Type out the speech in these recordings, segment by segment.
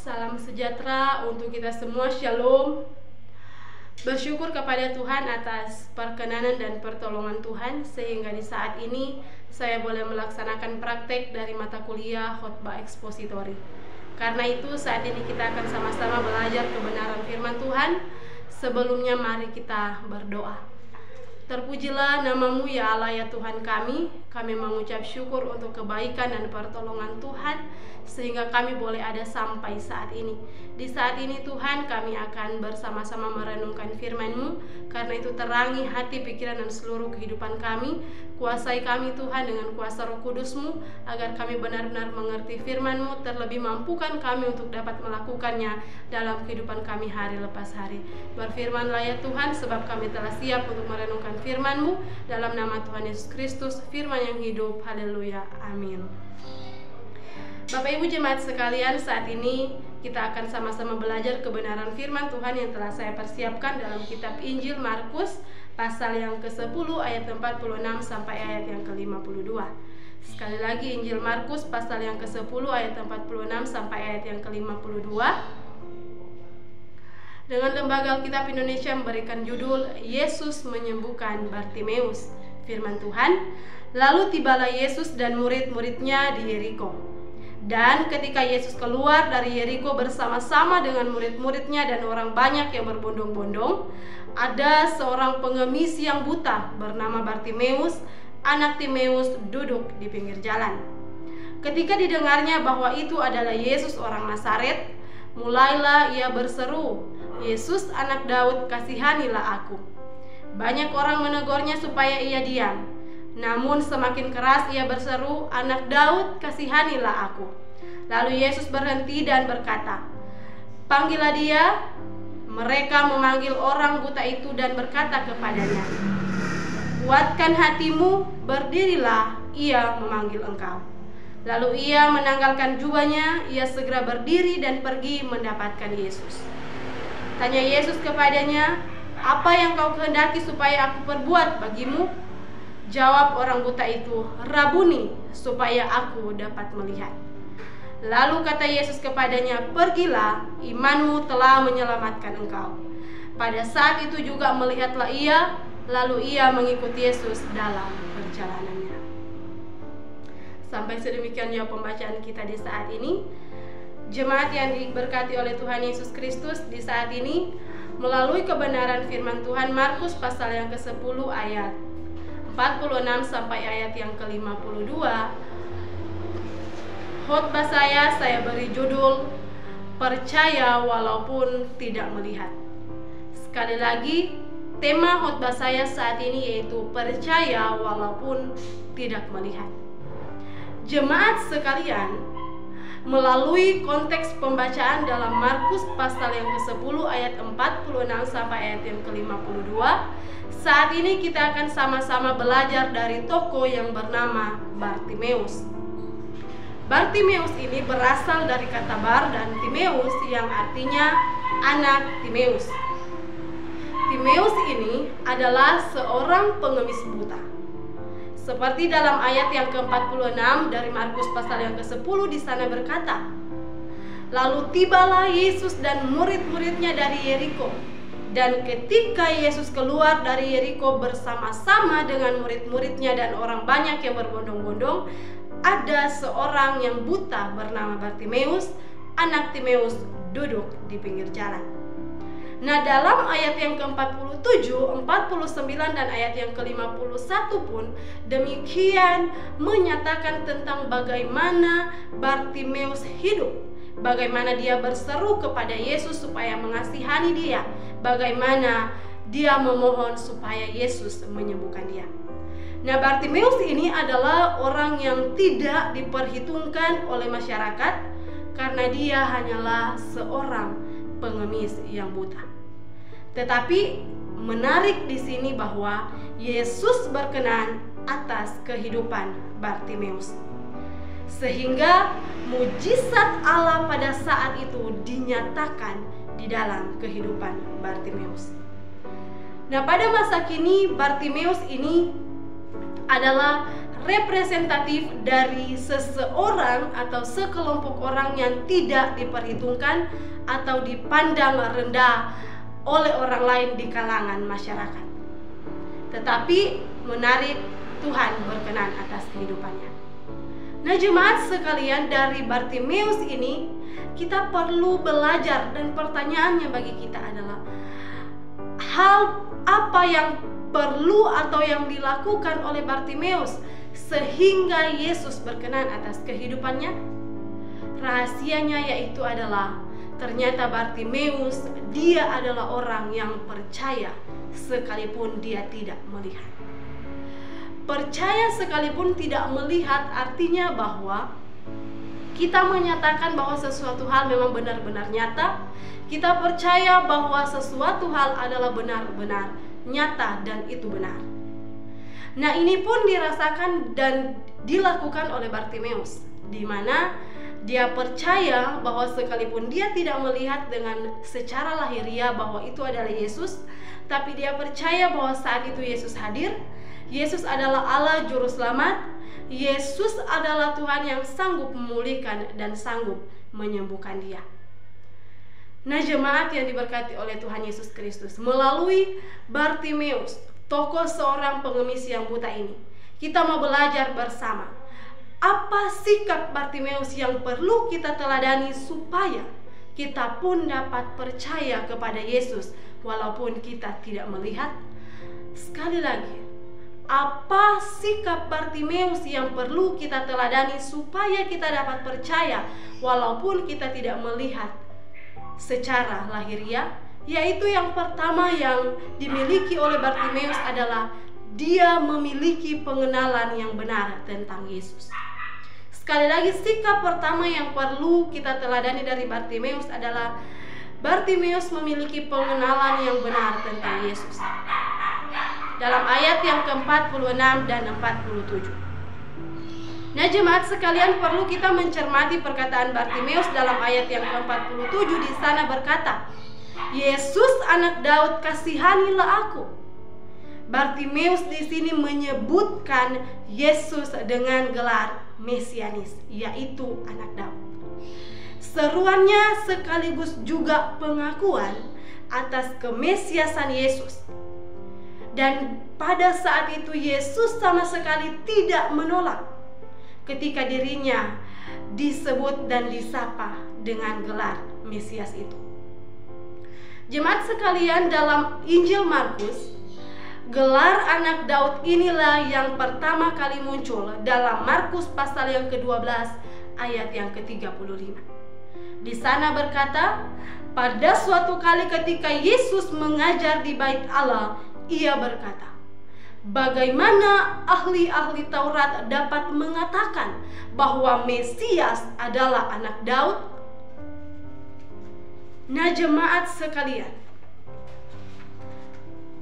Salam sejahtera untuk kita semua, shalom. Bersyukur kepada Tuhan atas perkenanan dan pertolongan Tuhan, sehingga di saat ini saya boleh melaksanakan praktek dari mata kuliah khotbah ekspositori. Karena itu saat ini kita akan sama-sama belajar kebenaran firman Tuhan. Sebelumnya mari kita berdoa. Terpujilah namamu ya Allah ya Tuhan kami mengucap syukur untuk kebaikan dan pertolongan Tuhan, sehingga kami boleh ada sampai saat ini. Di saat ini Tuhan, kami akan bersama-sama merenungkan firman-Mu. Karena itu terangi hati, pikiran, dan seluruh kehidupan kami. Kuasai kami Tuhan dengan kuasa Roh Kudus-Mu, agar kami benar-benar mengerti firman-Mu, terlebih mampukan kami untuk dapat melakukannya dalam kehidupan kami hari lepas hari. Berfirmanlah ya Tuhan, sebab kami telah siap untuk merenungkan firman-Mu. Dalam nama Tuhan Yesus Kristus, firman yang hidup. Haleluya, amin. Bapak Ibu jemaat sekalian, saat ini kita akan sama-sama belajar kebenaran firman Tuhan yang telah saya persiapkan dalam kitab Injil Markus pasal yang ke-10 ayat 46 sampai ayat yang ke-52. Sekali lagi, Injil Markus pasal yang ke-10 ayat 46 sampai ayat yang ke-52. Dengan Lembaga Alkitab Indonesia memberikan judul Yesus menyembuhkan Bartimeus. Firman Tuhan, lalu tibalah Yesus dan murid-muridnya di Yeriko. Dan ketika Yesus keluar dari Yeriko bersama-sama dengan murid-muridnya dan orang banyak yang berbondong-bondong, ada seorang pengemis yang buta bernama Bartimeus, anak Timeus, duduk di pinggir jalan. Ketika didengarnya bahwa itu adalah Yesus orang Nazaret, mulailah ia berseru, "Yesus anak Daud, kasihanilah aku." Banyak orang menegurnya supaya ia diam. Namun semakin keras ia berseru, "Anak Daud, kasihanilah aku." Lalu Yesus berhenti dan berkata, "Panggillah dia." Mereka memanggil orang buta itu dan berkata kepadanya, "Kuatkan hatimu, berdirilah, ia memanggil engkau." Lalu ia menanggalkan jubahnya, ia segera berdiri dan pergi mendapatkan Yesus. Tanya Yesus kepadanya, "Apa yang kau kehendaki supaya aku perbuat bagimu?" Jawab orang buta itu, "Rabuni, supaya aku dapat melihat." Lalu kata Yesus kepadanya, "Pergilah, imanmu telah menyelamatkan engkau." Pada saat itu juga melihatlah ia, lalu ia mengikuti Yesus dalam perjalanannya. Sampai sedemikian ya pembacaan kita di saat ini. Jemaat yang diberkati oleh Tuhan Yesus Kristus, di saat ini melalui kebenaran firman Tuhan Markus pasal yang ke-10 ayat 46 sampai ayat yang ke-52. Khotbah saya beri judul Percaya Walaupun Tidak Melihat. Sekali lagi, tema khotbah saya saat ini yaitu percaya walaupun tidak melihat. Jemaat sekalian, melalui konteks pembacaan dalam Markus pasal yang ke-10 ayat 46 sampai ayat yang ke-52, saat ini kita akan sama-sama belajar dari tokoh yang bernama Bartimeus. Bartimeus ini berasal dari kata bar dan Timeus yang artinya anak Timeus. Timeus ini adalah seorang pengemis buta. Seperti dalam ayat yang ke-46 dari Markus pasal yang ke-10 di sana berkata, "Lalu tibalah Yesus dan murid-muridnya dari Yeriko. Dan ketika Yesus keluar dari Yeriko bersama-sama dengan murid-muridnya dan orang banyak yang berbondong-bondong, ada seorang yang buta bernama Bartimeus, anak Timeus, duduk di pinggir jalan." Nah, dalam ayat yang ke-47, 49 dan ayat yang ke-51 pun demikian menyatakan tentang bagaimana Bartimeus hidup, bagaimana dia berseru kepada Yesus supaya mengasihani dia, bagaimana dia memohon supaya Yesus menyembuhkan dia. Nah, Bartimeus ini adalah orang yang tidak diperhitungkan oleh masyarakat karena dia hanyalah seorang pengemis yang buta. Tetapi menarik di sini bahwa Yesus berkenan atas kehidupan Bartimeus, sehingga mujizat Allah pada saat itu dinyatakan di dalam kehidupan Bartimeus. Nah, pada masa kini Bartimeus ini adalah representatif dari seseorang atau sekelompok orang yang tidak diperhitungkan atau dipandang rendah oleh orang lain di kalangan masyarakat. Tetapi menarik, Tuhan berkenan atas kehidupannya. Nah, jemaat sekalian, dari Bartimeus ini kita perlu belajar, dan pertanyaannya bagi kita adalah hal apa yang perlu atau yang dilakukan oleh Bartimeus sehingga Yesus berkenan atas kehidupannya? Rahasianya yaitu adalah ternyata Bartimeus, dia adalah orang yang percaya sekalipun dia tidak melihat. Percaya sekalipun tidak melihat artinya bahwa kita menyatakan bahwa sesuatu hal memang benar-benar nyata. Kita percaya bahwa sesuatu hal adalah benar-benar nyata dan itu benar. Nah, ini pun dirasakan dan dilakukan oleh Bartimeus, di mana dia percaya bahwa sekalipun dia tidak melihat dengan secara lahiriah bahwa itu adalah Yesus, tapi dia percaya bahwa saat itu Yesus hadir. Yesus adalah Allah Juru Selamat. Yesus adalah Tuhan yang sanggup memulihkan dan sanggup menyembuhkan dia. Nah, jemaat yang diberkati oleh Tuhan Yesus Kristus, melalui Bartimeus, tokoh seorang pengemis yang buta ini, kita mau belajar bersama apa sikap Bartimeus yang perlu kita teladani supaya kita pun dapat percaya kepada Yesus walaupun kita tidak melihat. Sekali lagi, apa sikap Bartimeus yang perlu kita teladani supaya kita dapat percaya walaupun kita tidak melihat secara lahiriah? Yaitu yang pertama yang dimiliki oleh Bartimeus adalah dia memiliki pengenalan yang benar tentang Yesus. Sekali lagi, sikap pertama yang perlu kita teladani dari Bartimeus adalah Bartimeus memiliki pengenalan yang benar tentang Yesus. Dalam ayat yang ke-46 dan 47. Nah, jemaat sekalian, perlu kita mencermati perkataan Bartimeus dalam ayat yang ke-47. Di sana berkata, Yesus anak Daud, kasihanilah aku. Bartimeus di sini menyebutkan Yesus dengan gelar Mesianis, yaitu anak Daud. Seruannya sekaligus juga pengakuan atas kemesiasan Yesus. Dan pada saat itu Yesus sama sekali tidak menolak ketika dirinya disebut dan disapa dengan gelar Mesias itu. Jemaat sekalian, dalam Injil Markus, gelar anak Daud inilah yang pertama kali muncul dalam Markus pasal yang ke-12 ayat yang ke-35. Di sana berkata, pada suatu kali ketika Yesus mengajar di bait Allah, ia berkata, bagaimana ahli-ahli Taurat dapat mengatakan bahwa Mesias adalah anak Daud? Nah, jemaat sekalian,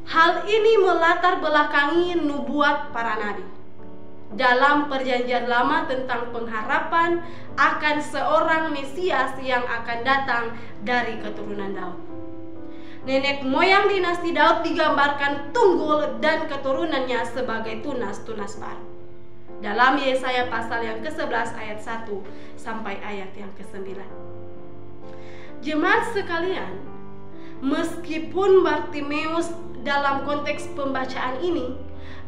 hal ini melatar belakangi nubuat para nabi dalam Perjanjian Lama tentang pengharapan akan seorang Mesias yang akan datang dari keturunan Daud. Nenek moyang dinasti Daud digambarkan tunggul dan keturunannya sebagai tunas-tunas baru dalam Yesaya pasal yang ke-11 ayat 1 sampai ayat yang ke-9. Jemaat sekalian, meskipun Bartimeus dalam konteks pembacaan ini,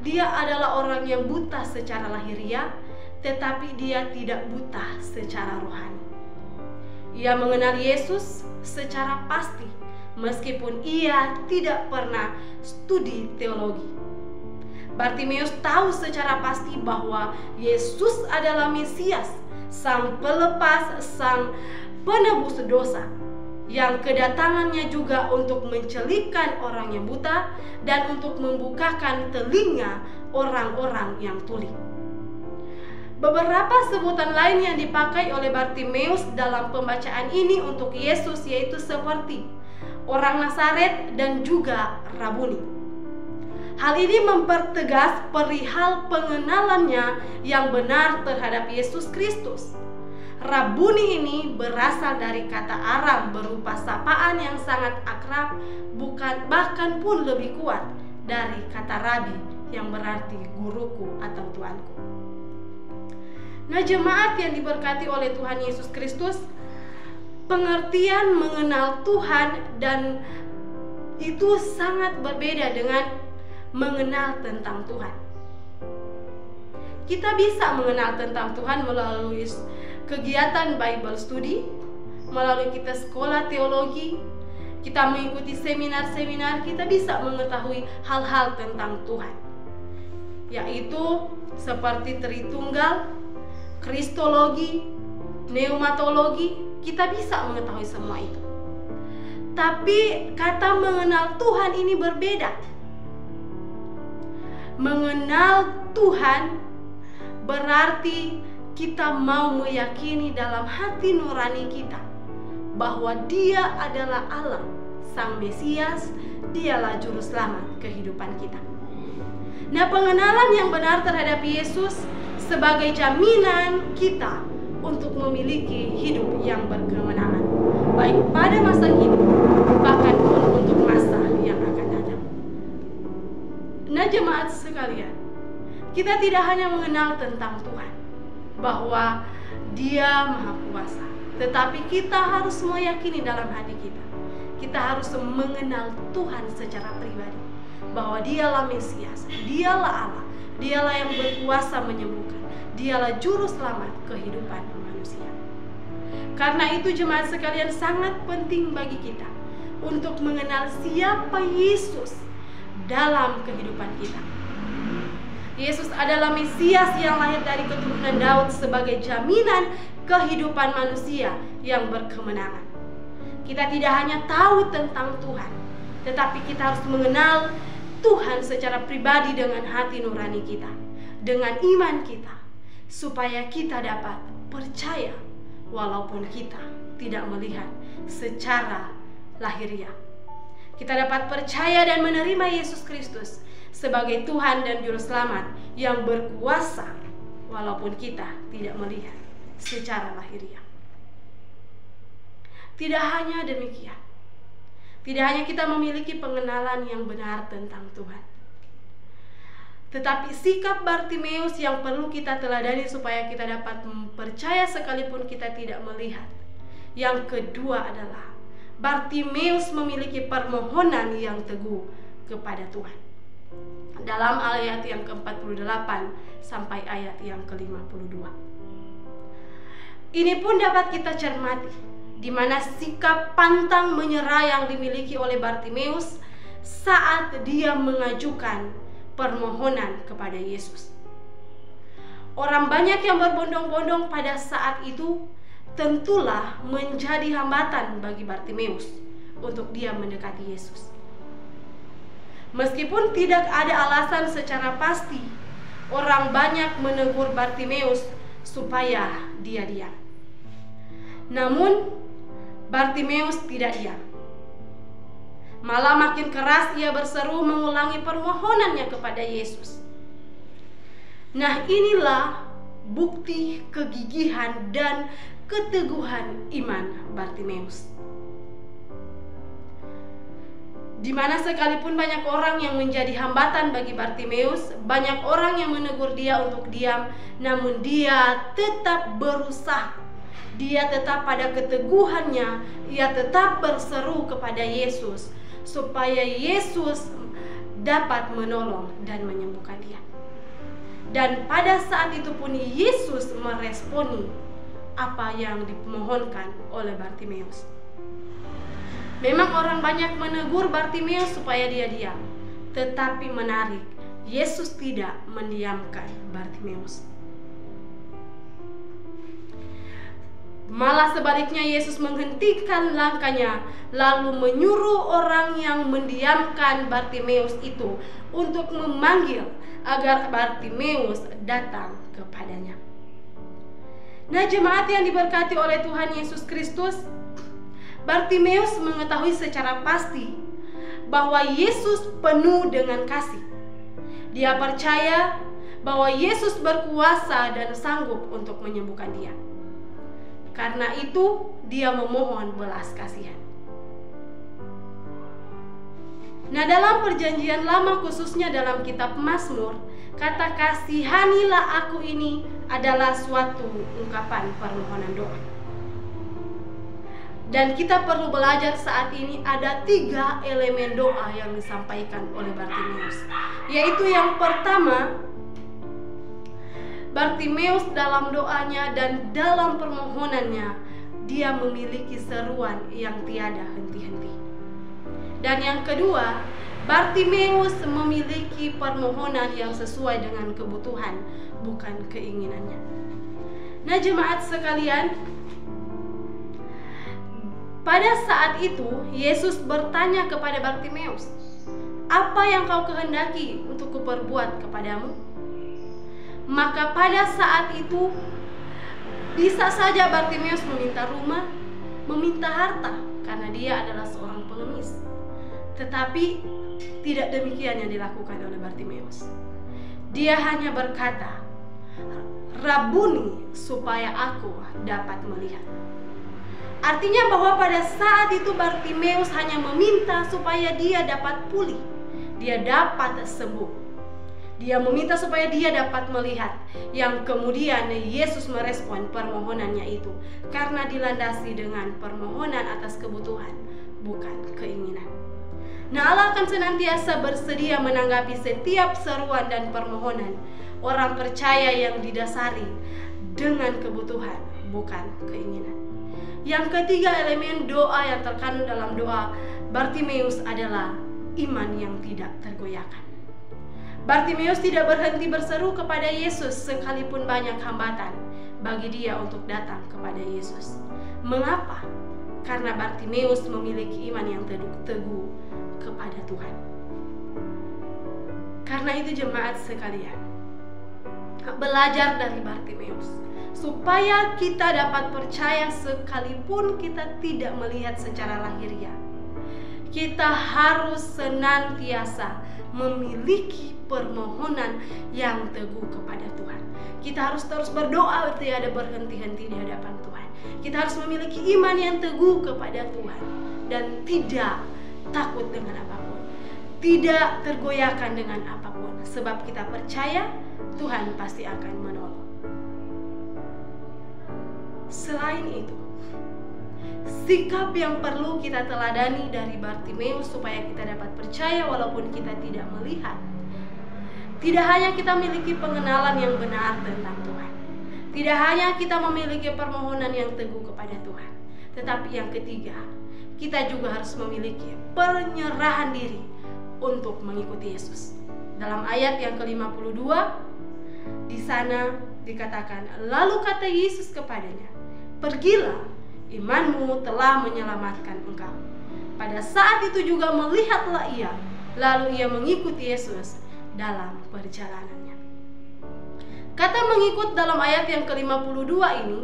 dia adalah orang yang buta secara lahiriah, tetapi dia tidak buta secara rohani. Ia mengenal Yesus secara pasti, meskipun ia tidak pernah studi teologi. Bartimeus tahu secara pasti bahwa Yesus adalah Mesias, sang pelepas, sang penebus dosa, yang kedatangannya juga untuk mencelikkan orang yang buta dan untuk membukakan telinga orang-orang yang tuli. Beberapa sebutan lain yang dipakai oleh Bartimeus dalam pembacaan ini untuk Yesus yaitu seperti orang Nazaret dan juga Rabuni. Hal ini mempertegas perihal pengenalannya yang benar terhadap Yesus Kristus. Rabuni ini berasal dari kata Aram berupa sapaan yang sangat akrab, bahkan pun lebih kuat dari kata rabi yang berarti guruku atau tuanku. Nah, jemaat yang diberkati oleh Tuhan Yesus Kristus, pengertian mengenal Tuhan dan itu sangat berbeda dengan mengenal tentang Tuhan. Kita bisa mengenal tentang Tuhan melalui kegiatan Bible Study, melalui kita sekolah teologi, kita mengikuti seminar-seminar, kita bisa mengetahui hal-hal tentang Tuhan, yaitu seperti Tritunggal, Kristologi, Pneumatologi, kita bisa mengetahui semua itu. Tapi kata mengenal Tuhan ini berbeda. Mengenal Tuhan berarti kita mau meyakini dalam hati nurani kita bahwa Dia adalah Allah, Sang Mesias, Dialah Juru Selamat kehidupan kita. Nah, pengenalan yang benar terhadap Yesus sebagai jaminan kita untuk memiliki hidup yang berkemenangan, baik pada masa kini, bahkan pun untuk masa yang akan datang. Nah, jemaat sekalian, kita tidak hanya mengenal tentang Tuhan, bahwa Dia Maha Kuasa, tetapi kita harus meyakini dalam hati kita. Kita harus mengenal Tuhan secara pribadi, bahwa Dialah Mesias, Dialah Allah, Dialah yang berkuasa menyembuhkan, Dialah Juru Selamat kehidupan manusia. Karena itu jemaat sekalian, sangat penting bagi kita untuk mengenal siapa Yesus dalam kehidupan kita. Yesus adalah Mesias yang lahir dari keturunan Daud sebagai jaminan kehidupan manusia yang berkemenangan. Kita tidak hanya tahu tentang Tuhan, tetapi kita harus mengenal Tuhan secara pribadi dengan hati nurani kita, dengan iman kita, supaya kita dapat percaya walaupun kita tidak melihat secara lahiriah. Kita dapat percaya dan menerima Yesus Kristus sebagai Tuhan dan Juru Selamat yang berkuasa walaupun kita tidak melihat secara lahiriah. Tidak hanya demikian, tidak hanya kita memiliki pengenalan yang benar tentang Tuhan, tetapi sikap Bartimeus yang perlu kita teladani supaya kita dapat percaya sekalipun kita tidak melihat. Yang kedua adalah Bartimeus memiliki permohonan yang teguh kepada Tuhan. Dalam ayat yang ke-48 sampai ayat yang ke-52. Ini pun dapat kita cermati, di mana sikap pantang menyerah yang dimiliki oleh Bartimeus saat dia mengajukan permohonan kepada Yesus. Orang banyak yang berbondong-bondong pada saat itu tentulah menjadi hambatan bagi Bartimeus untuk dia mendekati Yesus. Meskipun tidak ada alasan secara pasti, orang banyak menegur Bartimeus supaya dia diam. Namun Bartimeus tidak diam. Malah makin keras ia berseru mengulangi permohonannya kepada Yesus. Nah, inilah bukti kegigihan dan keteguhan iman Bartimeus. Di mana sekalipun banyak orang yang menjadi hambatan bagi Bartimeus, banyak orang yang menegur dia untuk diam, namun dia tetap berusaha. Dia tetap pada keteguhannya, ia tetap berseru kepada Yesus supaya Yesus dapat menolong dan menyembuhkan dia. Dan pada saat itu pun Yesus meresponi apa yang dimohonkan oleh Bartimeus. Memang orang banyak menegur Bartimeus supaya dia diam, tetapi menarik, Yesus tidak mendiamkan Bartimeus. Malah sebaliknya, Yesus menghentikan langkahnya, lalu menyuruh orang yang mendiamkan Bartimeus itu untuk memanggil agar Bartimeus datang kepadanya. Nah, jemaat yang diberkati oleh Tuhan Yesus Kristus, Bartimeus mengetahui secara pasti bahwa Yesus penuh dengan kasih. Dia percaya bahwa Yesus berkuasa dan sanggup untuk menyembuhkan dia. Karena itu dia memohon belas kasihan. Nah, dalam perjanjian lama, khususnya dalam kitab Mazmur, Kata kasihanilah aku ini adalah suatu ungkapan permohonan doa. Dan kita perlu belajar saat ini ada 3 elemen doa yang disampaikan oleh Bartimeus. Yaitu yang pertama, Bartimeus dalam doanya dan dalam permohonannya, dia memiliki seruan yang tiada henti-henti. Dan yang kedua, Bartimeus memiliki permohonan yang sesuai dengan kebutuhan, bukan keinginannya. Nah, jemaat sekalian, pada saat itu Yesus bertanya kepada Bartimeus, "Apa yang kau kehendaki untuk kuperbuat kepadamu?" Maka pada saat itu bisa saja Bartimeus meminta rumah, meminta harta, karena dia adalah seorang pengemis. Tetapi tidak demikian yang dilakukan oleh Bartimeus. Dia hanya berkata, "Rabuni, supaya aku dapat melihat." Artinya bahwa pada saat itu Bartimeus hanya meminta supaya dia dapat pulih, dia dapat sembuh. Dia meminta supaya dia dapat melihat, yang kemudian Yesus merespon permohonannya itu karena dilandasi dengan permohonan atas kebutuhan, bukan keinginan. Nah, Allah akan senantiasa bersedia menanggapi setiap seruan dan permohonan orang percaya yang didasari dengan kebutuhan, bukan keinginan. Yang ketiga elemen doa yang terkandung dalam doa Bartimeus adalah iman yang tidak tergoyahkan. Bartimeus tidak berhenti berseru kepada Yesus sekalipun banyak hambatan bagi dia untuk datang kepada Yesus. Mengapa? Karena Bartimeus memiliki iman yang teguh kepada Tuhan. Karena itu jemaat sekalian, belajar dari Bartimeus supaya kita dapat percaya sekalipun kita tidak melihat secara lahiriah. Kita harus senantiasa memiliki permohonan yang teguh kepada Tuhan. Kita harus terus berdoa, tiada berhenti-henti di hadapan Tuhan. Kita harus memiliki iman yang teguh kepada Tuhan dan tidak takut dengan apapun, tidak tergoyahkan dengan apapun, sebab kita percaya Tuhan pasti akan menolong. Selain itu, sikap yang perlu kita teladani dari Bartimeus supaya kita dapat percaya walaupun kita tidak melihat. Tidak hanya kita memiliki pengenalan yang benar tentang Tuhan, tidak hanya kita memiliki permohonan yang teguh kepada Tuhan, tetapi yang ketiga, kita juga harus memiliki penyerahan diri untuk mengikuti Yesus. Dalam ayat yang ke-52, di sana dikatakan, "Lalu kata Yesus kepadanya, 'Pergilah, imanmu telah menyelamatkan engkau.' Pada saat itu juga melihatlah ia, lalu ia mengikuti Yesus dalam perjalanannya." Kata mengikut dalam ayat yang ke-52 ini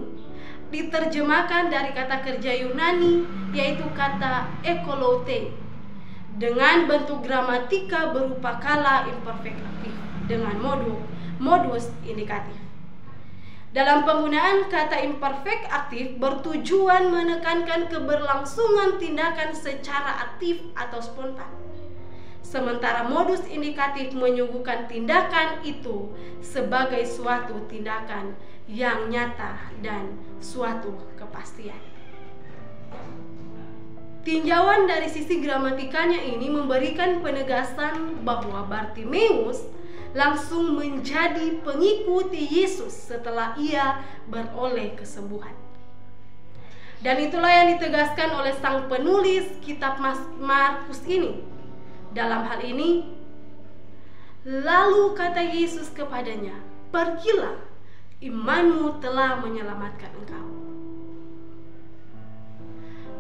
diterjemahkan dari kata kerja Yunani, yaitu kata ekolote, dengan bentuk gramatika berupa kala imperfect aktif dengan modus indikatif. Dalam penggunaan kata imperfect aktif bertujuan menekankan keberlangsungan tindakan secara aktif atau spontan. Sementara modus indikatif menyuguhkan tindakan itu sebagai suatu tindakan yang nyata dan suatu kepastian. Tinjauan dari sisi gramatikanya ini memberikan penegasan bahwa Bartimeus langsung menjadi pengikut Yesus setelah ia beroleh kesembuhan. Dan itulah yang ditegaskan oleh sang penulis kitab Markus ini. Dalam hal ini, lalu kata Yesus kepadanya, "Pergilah, imanmu telah menyelamatkan engkau."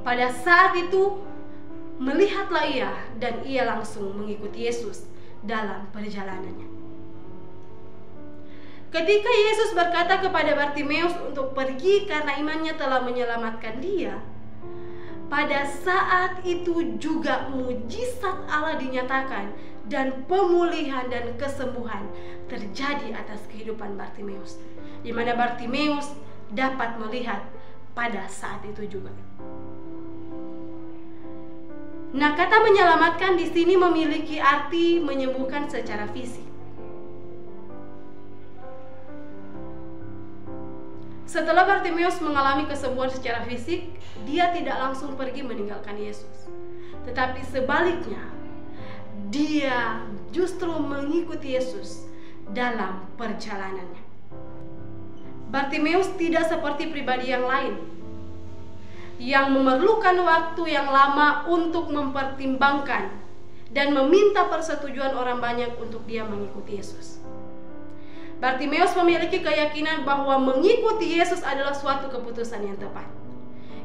Pada saat itu, melihatlah ia dan ia langsung mengikuti Yesus dalam perjalanannya. Ketika Yesus berkata kepada Bartimeus untuk pergi karena imannya telah menyelamatkan dia, pada saat itu juga mujizat Allah dinyatakan dan pemulihan dan kesembuhan terjadi atas kehidupan Bartimeus, di mana Bartimeus dapat melihat pada saat itu juga. Nah, kata menyelamatkan di sini memiliki arti menyembuhkan secara fisik. Setelah Bartimeus mengalami kesembuhan secara fisik, dia tidak langsung pergi meninggalkan Yesus. Tetapi sebaliknya, dia justru mengikuti Yesus dalam perjalanannya. Bartimeus tidak seperti pribadi yang lain yang memerlukan waktu yang lama untuk mempertimbangkan dan meminta persetujuan orang banyak untuk dia mengikuti Yesus. Bartimeus memiliki keyakinan bahwa mengikuti Yesus adalah suatu keputusan yang tepat.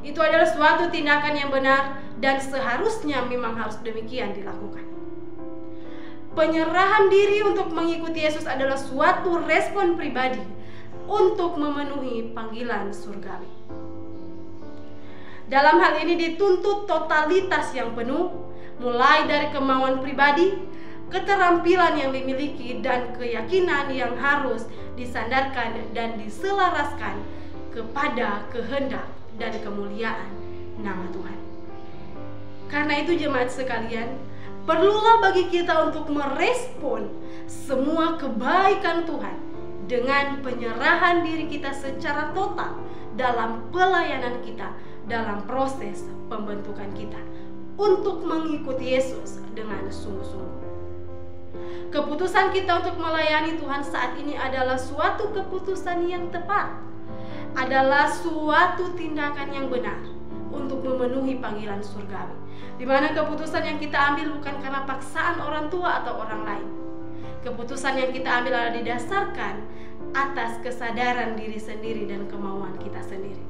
Itu adalah suatu tindakan yang benar dan seharusnya memang harus demikian dilakukan. Penyerahan diri untuk mengikuti Yesus adalah suatu respon pribadi untuk memenuhi panggilan surgawi. Dalam hal ini dituntut totalitas yang penuh, mulai dari kemauan pribadi, keterampilan yang dimiliki, dan keyakinan yang harus disandarkan dan diselaraskan kepada kehendak dan kemuliaan nama Tuhan. Karena itu jemaat sekalian, perlulah bagi kita untuk merespon semua kebaikan Tuhan dengan penyerahan diri kita secara total dalam pelayanan kita, dalam proses pembentukan kita untuk mengikuti Yesus dengan sungguh-sungguh. Keputusan kita untuk melayani Tuhan saat ini adalah suatu keputusan yang tepat, adalah suatu tindakan yang benar untuk memenuhi panggilan surgawi, di mana keputusan yang kita ambil bukan karena paksaan orang tua atau orang lain. Keputusan yang kita ambil adalah didasarkan atas kesadaran diri sendiri dan kemauan kita sendiri.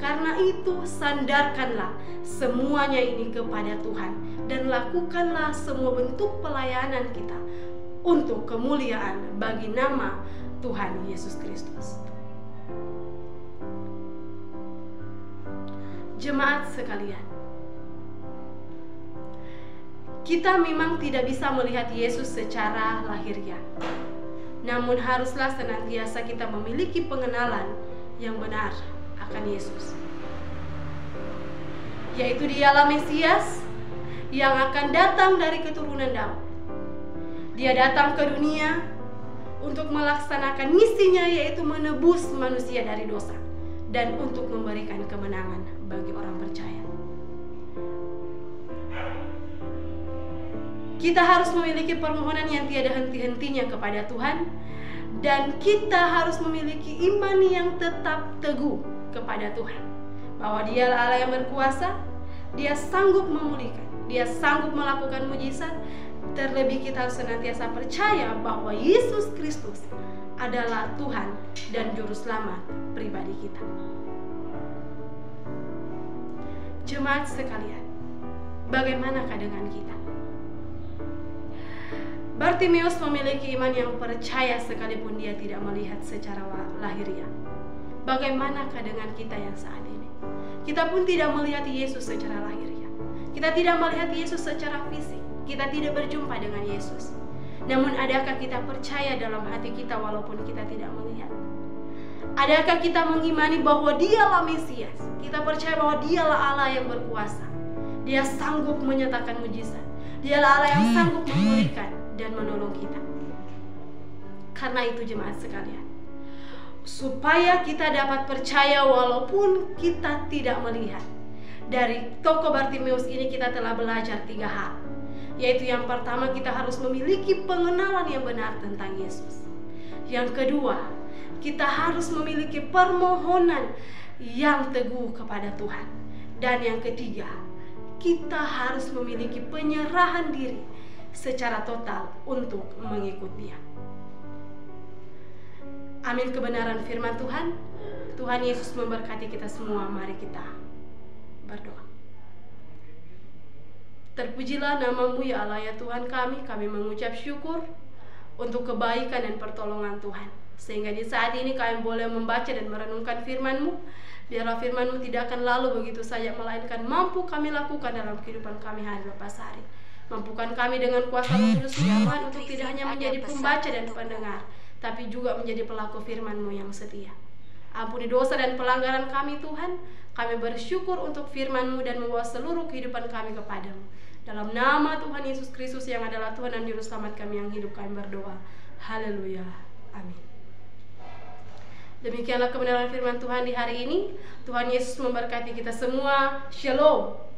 Karena itu sandarkanlah semuanya ini kepada Tuhan dan lakukanlah semua bentuk pelayanan kita untuk kemuliaan bagi nama Tuhan Yesus Kristus. Jemaat sekalian, kita memang tidak bisa melihat Yesus secara lahiriah. Namun haruslah senantiasa kita memiliki pengenalan yang benar akan Yesus, yaitu Dialah Mesias yang akan datang dari keturunan Daud. Dia datang ke dunia untuk melaksanakan misinya, yaitu menebus manusia dari dosa dan untuk memberikan kemenangan bagi orang percaya. Kita harus memiliki permohonan yang tiada henti-hentinya kepada Tuhan, dan kita harus memiliki iman yang tetap teguh kepada Tuhan, bahwa Dialah Allah yang berkuasa, Dia sanggup memulihkan, Dia sanggup melakukan mujizat. Terlebih kita harus senantiasa percaya bahwa Yesus Kristus adalah Tuhan dan Juru Selamat pribadi kita. Jemaat sekalian, bagaimanakah dengan kita? Bartimeus memiliki iman yang percaya sekalipun dia tidak melihat secara lahiriah. Bagaimanakah dengan kita yang saat ini? Kita pun tidak melihat Yesus secara lahiriah. Kita tidak melihat Yesus secara fisik. Kita tidak berjumpa dengan Yesus. Namun adakah kita percaya dalam hati kita walaupun kita tidak melihat? Adakah kita mengimani bahwa Dialah Mesias? Kita percaya bahwa Dialah Allah yang berkuasa. Dia sanggup menyatakan mujizat. Dialah Allah yang sanggup memulihkan dan menolong kita. Karena itu jemaat sekalian, supaya kita dapat percaya walaupun kita tidak melihat, dari tokoh Bartimeus ini kita telah belajar 3 hal. Yaitu yang pertama, kita harus memiliki pengenalan yang benar tentang Yesus. Yang kedua, kita harus memiliki permohonan yang teguh kepada Tuhan. Dan yang ketiga, kita harus memiliki penyerahan diri secara total untuk mengikut Dia. Amin kebenaran firman Tuhan. Tuhan Yesus memberkati kita semua. Mari kita berdoa. Terpujilah nama-Mu ya Allah ya Tuhan kami. Kami mengucap syukur untuk kebaikan dan pertolongan Tuhan, sehingga di saat ini kami boleh membaca dan merenungkan firman-Mu. Biarlah firman-Mu tidak akan lalu begitu saja, melainkan mampu kami lakukan dalam kehidupan kami hari lepas hari. Mampukan kami dengan kuasa Roh Kudus Tuhan untuk tidak hanya menjadi pembaca dan pendengar, tapi juga menjadi pelaku firman-Mu yang setia. Ampuni dosa dan pelanggaran kami Tuhan. Kami bersyukur untuk firman-Mu dan membawa seluruh kehidupan kami kepadamu. Dalam nama Tuhan Yesus Kristus yang adalah Tuhan dan Juru Selamat kami yang hidup, kami berdoa. Haleluya. Amin. Demikianlah kebenaran firman Tuhan di hari ini. Tuhan Yesus memberkati kita semua. Shalom.